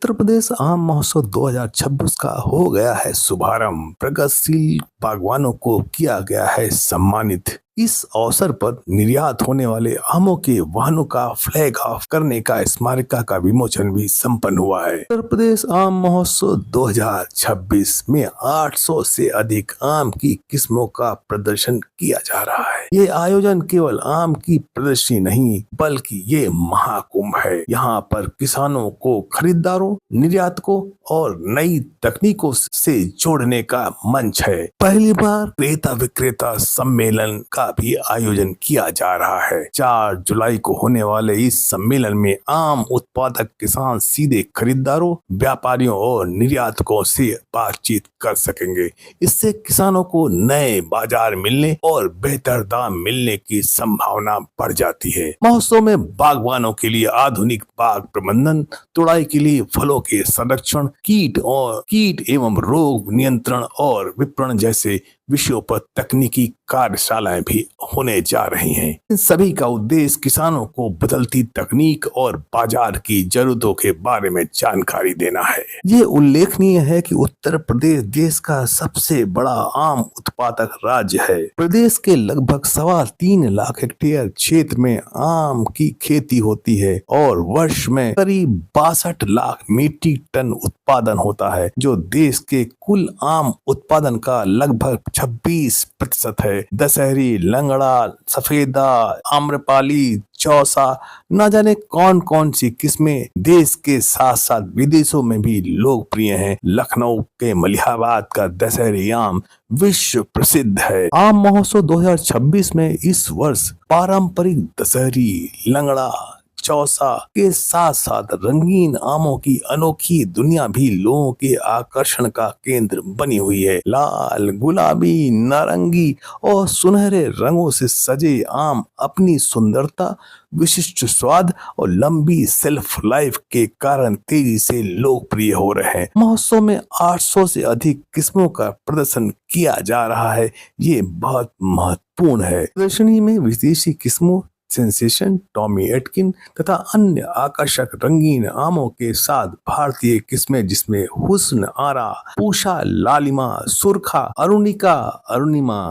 उत्तर प्रदेश आम महोत्सव 2026 का हो गया है शुभारंभ। प्रगतिशील बागवानों को किया गया है सम्मानित। इस अवसर पर निर्यात होने वाले आमों के वाहनों का फ्लैग ऑफ करने का स्मारिका का विमोचन भी संपन्न हुआ है। उत्तर प्रदेश आम महोत्सव 2026 में 800 से अधिक आम की किस्मों का प्रदर्शन किया जा रहा है। ये आयोजन केवल आम की प्रदर्शनी नहीं बल्कि ये महाकुंभ है। यहाँ पर किसानों को खरीदारों, निर्यातकों और नई तकनीकों से जोड़ने का मंच है। पहली बार क्रेता विक्रेता सम्मेलन का भी आयोजन किया जा रहा है। 4 जुलाई को होने वाले इस सम्मेलन में आम उत्पादक किसान सीधे खरीदारों, व्यापारियों और निर्यातकों से बातचीत कर सकेंगे। इससे किसानों को नए बाजार मिलने और बेहतर दाम मिलने की संभावना बढ़ जाती है। महोत्सव में बागवानों के लिए आधुनिक बाग प्रबंधन, तुड़ाई के लिए फलों के संरक्षण, कीट एवं रोग नियंत्रण और विपणन जैसे विषयों पर तकनीकी कार्यशालाएं भी होने जा रही हैं। इन सभी का उद्देश्य किसानों को बदलती तकनीक और बाजार की जरूरतों के बारे में जानकारी देना है। ये उल्लेखनीय है कि उत्तर प्रदेश देश का सबसे बड़ा आम उत्पादक राज्य है। प्रदेश के लगभग 3.25 लाख हेक्टेयर क्षेत्र में आम की खेती होती है और वर्ष में करीब 62 लाख मीट्रिक टन उत्पादन होता है, जो देश के कुल आम उत्पादन का लगभग 26% है। दशहरी, लंगड़ा, सफेदा, आम्रपाली, चौसा, न जाने कौन कौन सी किस्में देश के साथ साथ विदेशों में भी लोकप्रिय हैं। लखनऊ के मलिहाबाद का दशहरी आम विश्व प्रसिद्ध है। आम महोत्सव 2026 में इस वर्ष पारंपरिक दशहरी, लंगड़ा, चौसा के साथ साथ रंगीन आमों की अनोखी दुनिया भी लोगों के आकर्षण का केंद्र बनी हुई है। लाल, गुलाबी, नारंगी और सुनहरे रंगों से सजे आम अपनी सुंदरता, विशिष्ट स्वाद और लंबी शेल्फ लाइफ के कारण तेजी से लोकप्रिय हो रहे हैं। महोत्सव में 800 से अधिक किस्मों का प्रदर्शन किया जा रहा है। ये बहुत महत्वपूर्ण है। प्रदर्शनी में विदेशी किस्मों, सेंसेशन, टॉमी एटकिन तथा अन्य आकर्षक रंगीन आमों के साथ भारतीय किस्में जिसमें हुस्न आरा, पूषा, लालिमा, सुरखा, अरुणिमा,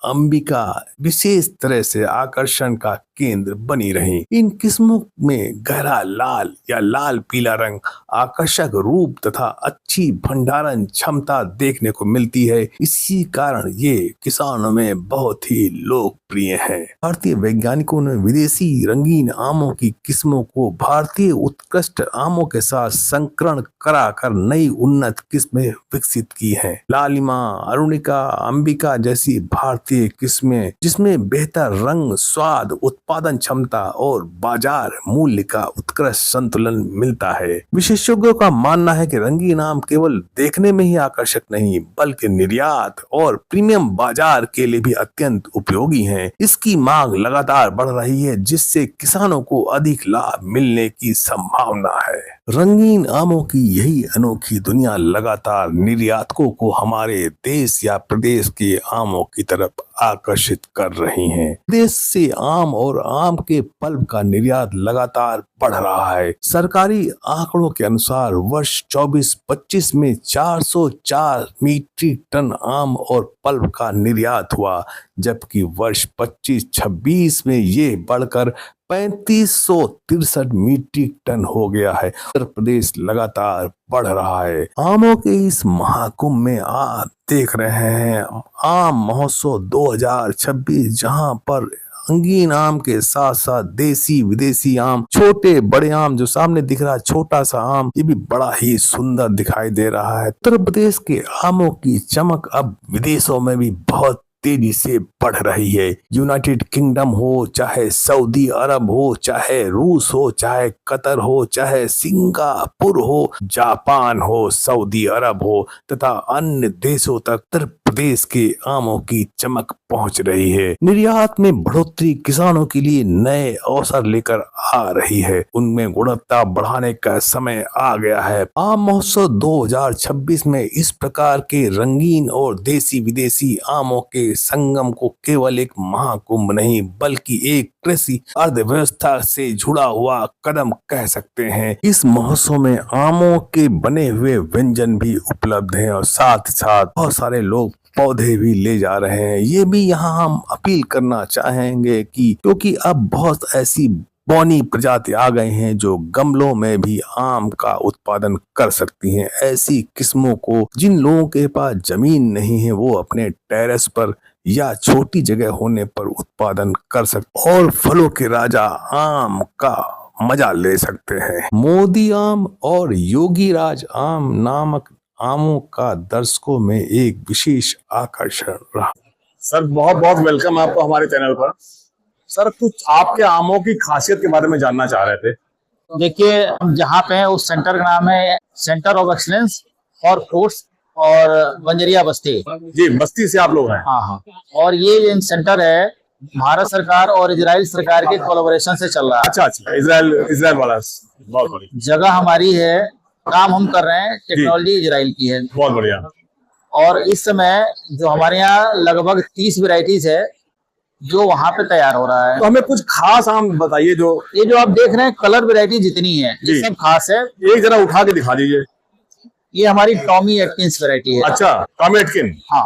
अंबिका विशेष तरह से आकर्षण का केंद्र बनी रही। इन किस्मों में गहरा लाल या लाल पीला रंग, आकर्षक रूप तथा अच्छी भंडारण क्षमता देखने को मिलती है। इसी कारण ये किसानों में बहुत ही लोकप्रिय है। भारतीय वैज्ञानिकों ने विदेशी रंगीन आमों की किस्मों को भारतीय उत्कृष्ट आमों के साथ संकरण कराकर नई उन्नत किस्में विकसित की हैं। लालिमा, अरुणिका, अंबिका जैसी भारतीय किस्में जिसमें बेहतर रंग, स्वाद, उत्पादन क्षमता और बाजार मूल्य का उत्कृष्ट संतुलन मिलता है। विशेषज्ञों का मानना है कि रंगीन आम केवल देखने में ही आकर्षक नहीं बल्कि निर्यात और प्रीमियम बाजार के लिए भी अत्यंत उपयोगी हैं। इसकी मांग लगातार बढ़ रही है जिससे किसानों को अधिक लाभ मिलने की संभावना है। रंगीन आमों की यही अनोखी दुनिया लगातार निर्यातकों को हमारे देश या प्रदेश के आमों की तरफ आकर्षित कर रही हैं। देश से आम और आम के पल्प का निर्यात लगातार बढ़ रहा है। सरकारी आंकड़ों के अनुसार वर्ष 24-25 में 404 मीट्रिक टन आम और पल्प का निर्यात हुआ, जबकि वर्ष 25-26 में ये बढ़कर 3563 मीट्रिक टन हो गया है। उत्तर प्रदेश लगातार बढ़ रहा है। आमों के इस महाकुंभ में आप देख रहे हैं आम महोत्सव 2026, जहां पर रंगीन आम के साथ साथ देसी विदेशी आम, छोटे बड़े आम, जो सामने दिख रहा है छोटा सा आम, ये भी बड़ा ही सुंदर दिखाई दे रहा है। उत्तर प्रदेश के आमों की चमक अब विदेशों में भी बहुत तेजी से बढ़ रही है। यूनाइटेड किंगडम हो, चाहे सऊदी अरब हो, चाहे रूस हो, चाहे कतर हो, चाहे सिंगापुर हो, जापान हो, सऊदी अरब हो तथा अन्य देशों तक उत्तर प्रदेश के आमों की चमक पहुंच रही है। निर्यात में बढ़ोतरी किसानों के लिए नए अवसर लेकर आ रही है। उनमें गुणवत्ता बढ़ाने का समय आ गया है। आम महोत्सव 2026 में इस प्रकार के रंगीन और देसी विदेशी आमों के संगम को केवल एक महाकुंभ नहीं बल्कि एक कृषि अर्थव्यवस्था से जुड़ा हुआ कदम कह सकते हैं। इस महोत्सव में आमों के बने हुए व्यंजन भी उपलब्ध हैं और साथ साथ बहुत सारे लोग पौधे भी ले जा रहे हैं। ये भी यहाँ हम अपील करना चाहेंगे कि क्योंकि अब बहुत ऐसी बौनी प्रजाति आ गए हैं जो गमलों में भी आम का उत्पादन कर सकती हैं। ऐसी किस्मों को जिन लोगों के पास जमीन नहीं है वो अपने टेरेस पर या छोटी जगह होने पर उत्पादन कर सकते और फलों के राजा आम का मजा ले सकते हैं। मोदी आम और योगी राज आम नामक आमों का दर्शकों में एक विशेष आकर्षण रहा। सर बहुत बहुत वेलकम आपको हमारे चैनल पर। सर कुछ आपके आमों की खासियत के बारे में जानना चाह रहे थे। देखिए, हम जहाँ पे हैं उस सेंटर का नाम है centre of excellence for fruits और बंजरिया बस्ती। जी, बस्ती से आप लोग हैं? हाँ हाँ। और ये सेंटर है भारत सरकार और इजराइल सरकार के कोलैबोरेशन से चल रहा है। अच्छा अच्छा, इजराइल वाला, बहुत बढ़िया। जगह हमारी है, काम हम कर रहे हैं, टेक्नोलॉजी इजराइल की है। बहुत बढ़िया। और इस समय जो हमारे यहाँ लगभग 30 वेराइटीज है जो वहाँ पे तैयार हो रहा है। तो हमें कुछ खास आम बताइए। जो ये जो आप देख रहे हैं कलर वेराइटी जितनी है ये सब खास है। एक जरा उठा के दिखा दीजिए। ये हमारी टॉमी एटकिंस वेराइटी है। अच्छा, टॉमी एटकिन। हाँ,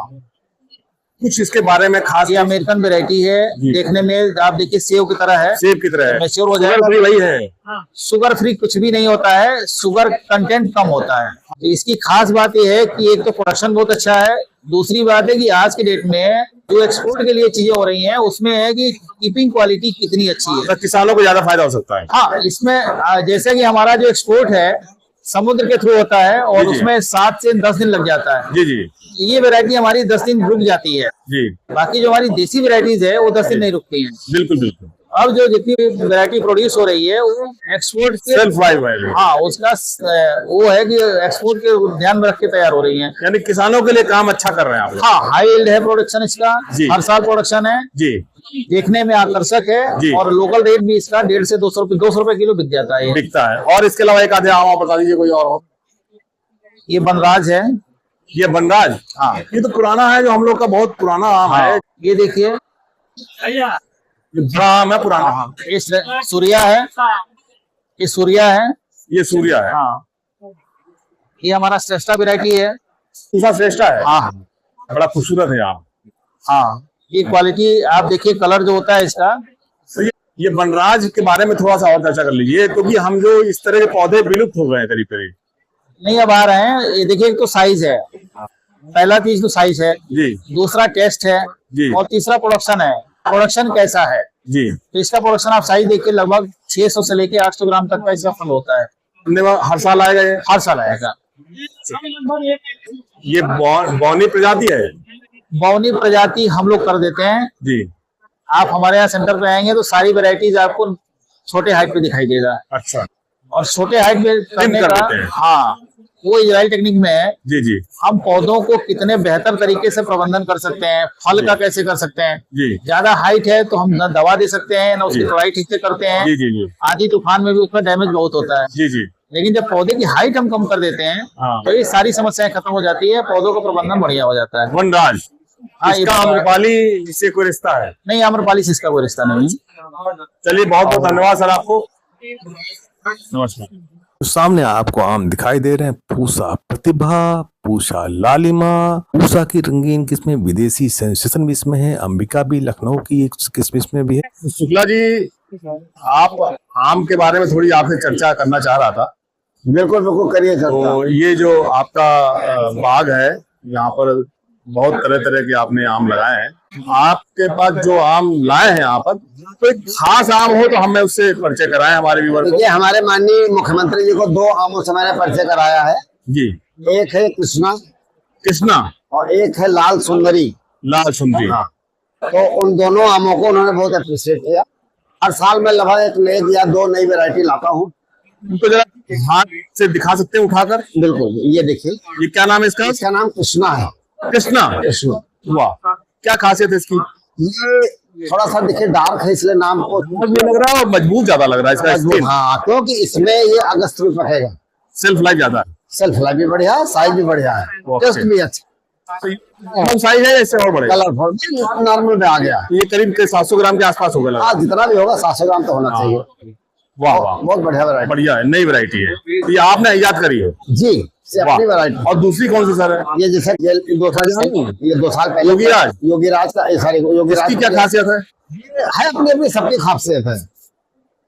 कुछ इसके बारे में खास? ये अमेरिकन वेराइटी है। देखने में आप देखिए सेब की तरह है। सेब की तरह है। मैच्योर हो जाएगा। वही है। शुगर फ्री कुछ भी नहीं होता है, शुगर कंटेंट कम होता है। तो इसकी खास बात यह है कि एक तो प्रोडक्शन बहुत अच्छा है, दूसरी बात है कि आज के डेट में जो एक्सपोर्ट के लिए चीजें हो रही हैं उसमें है कि कीपिंग क्वालिटी कितनी अच्छी है। तो किसानों को ज्यादा फायदा हो सकता है। हाँ, इसमें जैसे कि हमारा जो एक्सपोर्ट है समुद्र के थ्रू होता है और उसमें 7 से 10 दिन लग जाता है। जी जी। ये वैरायटी हमारी 10 दिन रुक जाती है जी। बाकी जो हमारी देसी वैरायटीज है वो 10 दिन नहीं रुकती हैं। बिल्कुल बिल्कुल। अब जो जितनी वैरायटी प्रोड्यूस हो रही है वो एक्सपोर्ट के सेल्फ लाइव है। हाँ, उसका वो है कि एक्सपोर्ट के ध्यान में रख के तैयार हो रही है। यानी किसानों के लिए काम अच्छा कर रहे हैं आप लोग। हाँ, हाई यील्ड है प्रोडक्शन इसका। हर साल प्रोडक्शन है जी। देखने में आकर्षक है और लोकल रेट भी इसका 150 से 200 रुपए किलो बिक जाता है। बिकता है। और इसके अलावा एक आधे आम बता दीजिए कोई और हो। ये बनराज है। ये बनराज? हाँ, ये तो पुराना है, जो हम लोग का बहुत पुराना आम है। ये देखिए, ये बड़ा आम है, पुराना। ये सूर्या है। ये सूर्या है। ये सूर्या है। हाँ, ये हमारा श्रेष्ठा वेरायटी है। दूसरा श्रेष्ठा है। हाँ, बड़ा खूबसूरत है आम। हाँ, ये क्वालिटी आप देखिए, कलर जो होता है इसका। तो ये बनराज के बारे में थोड़ा सा और चर्चा कर लीजिए, क्योंकि हम जो इस तरह के पौधे विलुप्त हो गए हैं करीब करीब। नहीं, अब आ रहे हैं। ये देखिए, एक तो साइज है, पहला चीज तो साइज है जी। दूसरा टेस्ट है जी। और तीसरा प्रोडक्शन है। प्रोडक्शन कैसा है जी। तो इसका प्रोडक्शन आप साइज देखिए, लगभग 600 से लेके 800 ग्राम तक का इसका फल होता है। हर साल आएगा ये? हर साल आएगा। ये बौनी प्रजाति है? बौनी प्रजाति हम लोग कर देते हैं जी। आप हमारे यहाँ सेंटर पे आएंगे तो सारी वेराइटीज आपको छोटे हाइट पे दिखाई देगा। अच्छा। और छोटे हाइट में करने का, हाँ, वो इजराइल टेक्निक में है। जी जी। हम पौधों को कितने बेहतर तरीके से प्रबंधन कर सकते हैं, फल का कैसे कर सकते हैं। जी। ज्यादा हाइट है तो हम न दवा दे सकते हैं, न उसकी तोड़ाई ठीक से करते हैं। जी जी जी। आंधी तूफान में भी उसका डैमेज बहुत होता है। जी जी। लेकिन जब पौधे की हाइट हम कम कर देते हैं तो ये सारी समस्याएं खत्म हो जाती है, पौधों का प्रबंधन बढ़िया हो जाता है। वनराज। हाँ, इसका आम्रपाली से कोई रिश्ता है? नहीं, आम्रपाली से इसका कोई रिश्ता नहीं। चलिए, बहुत बहुत धन्यवाद सर आपको। नमस्कार। तो सामने आपको आम दिखाई दे रहे हैं, पूसा प्रतिभा, पूसा लालिमा। पूसा की रंगीन किस्में विदेशी सेंसेशन भी इसमें है, अंबिका भी लखनऊ की एक किस्म इसमें भी है। शुक्ला जी, आप आम के बारे में थोड़ी आपसे चर्चा करना चाह रहा था। बिल्कुल बिल्कुल करिए सर। तो ये जो आपका बाग है, यहाँ पर बहुत तरह तरह के आपने आम लगाए हैं। आपके पास जो आम लाए हैं यहाँ पर, तो एक खास आम हो तो हमें उससे परिचय कराएं हमारे व्यूअर को। देखिए, हमारे माननीय मुख्यमंत्री जी को 2 आमों से मैंने परिचय कराया है जी। एक है कृष्णा और एक है लाल सुंदरी। लाल सुंदरी। हाँ, तो उन दोनों आमों को उन्होंने बहुत अप्रिशिएट किया। हर साल मैं लगभग 1 या 2 नई वैरायटी लाता हूँ। उनको जरा हाथ से दिखा सकते हैं उठाकर? बिल्कुल, ये देखिए। ये क्या नाम है इसका? इसका नाम कृष्णा है। कृष्णा। वाह, क्या खासियत है इसकी? ये थोड़ा सा देखिए डार्क है, इसलिए नाम को ये लग रहा है और मजबूत ज्यादा लग रहा है इसका स्किन। हाँ, क्योंकि इसमें ये अगस्त में पकेगा। सेल्फ लाइफ ज्यादा है। सेल्फ लाइफ भी बढ़िया है, साइज भी बढ़िया है, टेस्ट भी अच्छा। कौन साइज है इससे और बड़े? कलरफुल नॉर्मल में आ गया। ये करीब के 700 ग्राम के आसपास होगा लगभग। हाँ, जितना भी होगा 700 ग्राम तो होना चाहिए। वाह वाह, बहुत बढ़िया वैरायटी। बढ़िया है, नई वैरायटी है। तो ये आपने इजाद करी है? जी, अपनी वैरायटी। और दूसरी कौन सी सर है? ये जैसे ये 2 साल पहले योगीराज। योगीराज का सारी योगीराज इसकी क्या खासियत है? है अपनी अपनी सबकी खासियत है।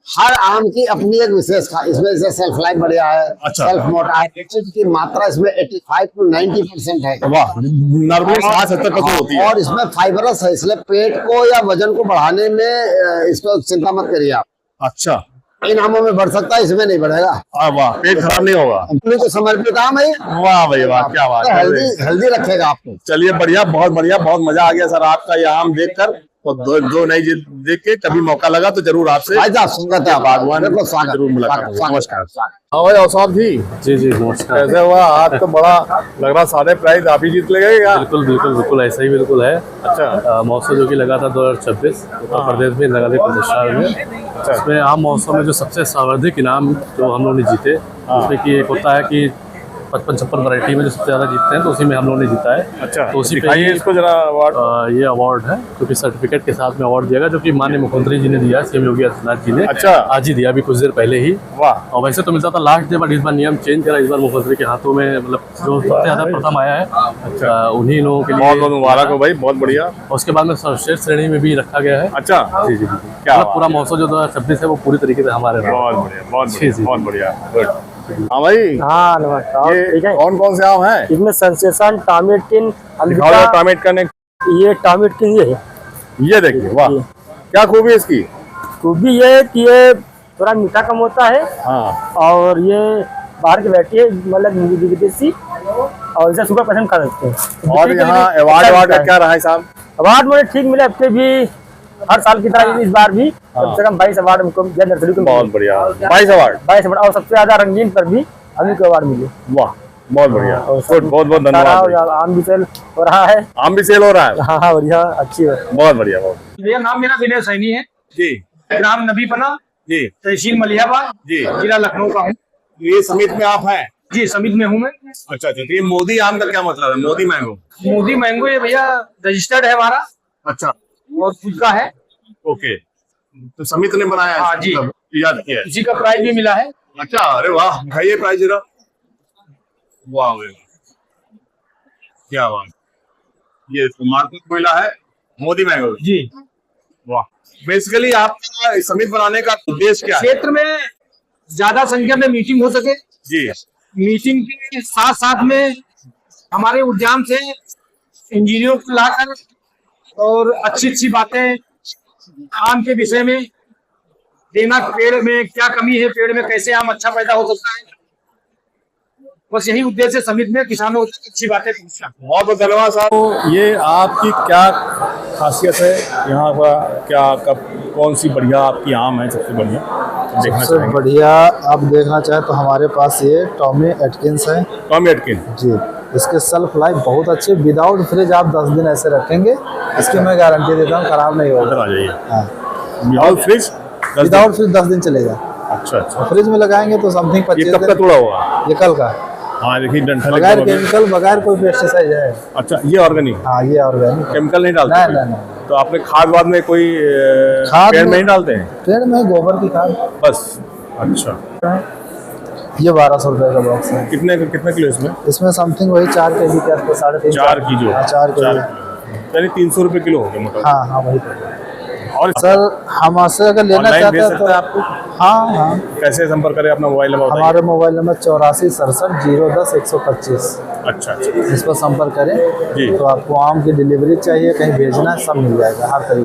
हर आम की अपनी एक विशेष इसमें जैसे सेल्फ लाइफ बढ़िया है। अच्छा। सेल्फ मोटा है। की मात्रा इसमें 85 to 90% है। वाह, नॉर्मली 60-70% होती है। और इसमें फाइबरस है, इसलिए पेट को या वजन को बढ़ाने में इसको चिंता मत करिए आप। अच्छा, इन आमों में बढ़ सकता है, इसमें नहीं बढ़ेगा। वाह, पेट खराब नहीं होगा। अपने को समर्पित आम है। वाह भाई वाह, क्या बात है। हेल्दी रखेगा आपको। चलिए बढ़िया, बहुत बढ़िया, बहुत मजा आ गया सर आपका ये आम देखकर। और दो नई चीज देख के कभी मौका लगा तो जरूर आपसे स्वागत है। बागवान जरूर मुलाकात होगी। नमस्कार। हाँ भाई, और साहब जी जी नमस्कार। कैसे हुआ? आज तो बड़ा लग रहा, सारे प्राइज आप ही जीत ले गए क्या? बिल्कुल ऐसा ही बिल्कुल है। अच्छा। महोत्सव जो कि लगा था 2026 उत्तर प्रदेश में नगरीय प्रतिष्ठान में। उसमें आम महोत्सव में जो सबसे सर्वाधिक इनाम जो हम लोगों ने जीते, उसमें कि एक होता है कि 55-56 वैरायटी में जो सबसे ज्यादा जीतते हैं, तो उसी में हम लोगों ने जीता है। अच्छा, तो उसी पे इसको जरा अवार्ड। ये अवार्ड है क्योंकि सर्टिफिकेट के साथ में अवार्ड दिया गया, जो कि माननीय मुख्यमंत्री जी ने दिया, सीएम योगी आदित्यनाथ जी ने। अच्छा। आज ही दिया, अभी कुछ देर पहले ही। वाह। और वैसे तो मिलता था लास्ट डे, बट इस बार नियम चेंज करा। इस बार मुख्यमंत्री के हाथों में, मतलब जो सबसे ज्यादा प्रथम आया है, अच्छा, उन्हीं लोगों के लिए बहुत बहुत मुबारक हो भाई, बहुत बढ़िया। और उसके बाद में सर्वश्रेष्ठ श्रेणी में भी रखा गया है। अच्छा, जी क्या पूरा महोत्सव जो 2026 है वो पूरी तरीके से हमारे रहा। बहुत बढ़िया, बहुत बढ़िया। हाँ भाई। हाँ नमस्कार। ठीक है। कौन कौन से आम है इसमें सेंसेशन, टॉमेटिन, टॉमेटिन? ये टॉमेटिन ये देखिए, वाह, क्या खूबी है इसकी? खूबी ये कि ये थोड़ा मीठा कम होता है। हाँ। और ये बाहर की वैरायटी है, मतलब विदेशी, और इसे सुपर पेशेंट खा सकते हैं। और यहाँ अवार्ड का क्या रहा है साहब? अवार्ड मुझे ठीक मिले, अब से भी हर साल की तरह इस बार भी कम से कम 22 अवार्ड हमको नर्सरी को। बहुत बढ़िया, 22 अवार्ड। और सबसे ज्यादा रंगीन पर भी हमें को अवार्ड मिले। वाह, बहुत बढ़िया, बहुत बहुत धन्यवाद। आम भी सेल हो रहा है। आम भी सेल हो रहा है? हाँ बढ़िया, अच्छी है। बहुत बढ़िया, बहुत। भैया नाम मेरा विनय सैनी है जी। ग्राम नबीपना जी। तहसील मलियाबाद जी। जिला लखनऊ का हूँ। ये समित में आप हैं? जी, समित में हूँ मैं। अच्छा, ये मोदी आम का क्या मतलब है? मोदी मैंगो? मोदी मैंगो ये भैया रजिस्टर्ड है हमारा। अच्छा, और खुद का है। ओके, तो समित ने बनाया है? हाँ जी, याद किया है। इसी का प्राइज भी मिला है। अच्छा, अरे वाह, दिखाइए प्राइज जरा। वाह, क्या बात। ये मार्केट मिला है मोदी मैंगो जी। वाह। बेसिकली आपका समित बनाने का उद्देश्य क्या है? क्षेत्र में ज्यादा संख्या में मीटिंग हो सके जी। मीटिंग के साथ साथ में हमारे उद्यान से इंजीनियरों को लाकर और अच्छी अच्छी बातें आम के विषय में देना, पेड़ में क्या कमी है, पेड़ में कैसे आम अच्छा पैदा हो सकता है, बस यही उद्देश्य समिति में किसानों को अच्छी बातें पूछना। बहुत बहुत धन्यवाद साहब। तो ये आपकी क्या खासियत है यहाँ का? क्या कौन सी बढ़िया आपकी आम है सबसे बढ़िया देखना सबसे चाहेंगे? बढ़िया आप देखना चाहें तो हमारे पास ये टॉमी एटकिंस है। टॉमी एटकिंस जी, इसके सेल्फ लाइफ बहुत अच्छी। विदाउट फ्रिज आप 10 दिन ऐसे रखेंगे, इसकी मैं गारंटी देता हूँ, खराब नहीं होगा। आ जाइए। हाँ, विदाउट फ्रिज? विदाउट फ्रिज 10 दिन चलेगा। अच्छा अच्छा। फ्रिज में लगाएंगे तो समथिंग 25 ये कब का दिन। तोड़ा होगा? ये कल का, हाँ देखिए, डंठल बगैर एकदम केमिकल, बगैर कोई पेस्टिसाइड है। अच्छा, ये ऑर्गेनिक? हाँ, ये ऑर्गेनिक। केमिकल नहीं डालते? नहीं। तो आपने खाद बाद में कोई खाद पेड़ में में- नहीं डालते हैं? पेड़ में गोबर की खाद। बस। अच्छा, ये 1200 रुपए का बॉक्स है। कितने किलो इसमें? इसमें समथिंग वही 4 kg के आसपास, 3.5 4 की जो? हाँ, 4 kg। यानी 300 रुपए किलो हो गया मतलब। हाँ वही। और सर हमसे अगर लेना ऑनलाइन चाहते भेज हैं सकते तो हैं आपको? हाँ। कैसे संपर्क करें? अपना मोबाइल नंबर बताइए। हमारे मोबाइल नंबर 84 67 010 125। अच्छा अच्छा इस पर संपर्क करें जी। तो आपको आम की डिलीवरी चाहिए, कहीं भेजना है, सब मिल जाएगा हर तरीके।